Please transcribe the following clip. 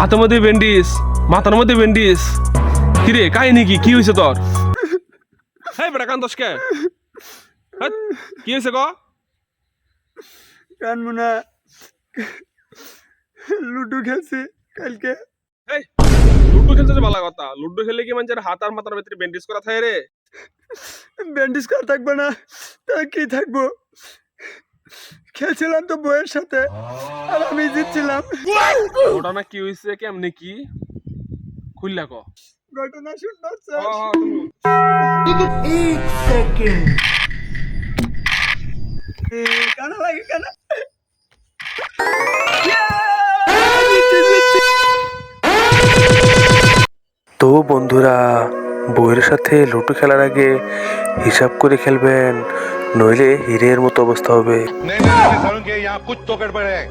হাতের মধ্যে ব্যান্ডিজ, মাথার মধ্যে ব্যান্ডিজ। কিরে কাহিনী কি হয়েছে তোর? হ্যাঁ বেটা কান্দস কে? কি হয়েছে ক? কানবো না, লুডো খেলছি কালকে। এই লুডো খেলতে ভালো কথা, লুডো খেলে কি মানুষের হাত আর মাথার ভিতরে ব্যান্ডেজ করা থাকে রে? ব্যান্ডেজ করা থাকবে না তা কি থাকবো? খেলছিলাম তো বইয়ের সাথে আর আমি জিতছিলাম। ওটা না কি হয়েছে কেমনে কি খুললা ক? ঘটনা শুনবার কানা লাগে কানা। তো বন্ধুরা, বউয়ের সাথে লুডো খেলার আগে হিসাব করে খেলবেন, নইলে হিরের মতো অবস্থা হবে। नहीं, सारुण के यहाँ कुछ तो गड़बड़ है।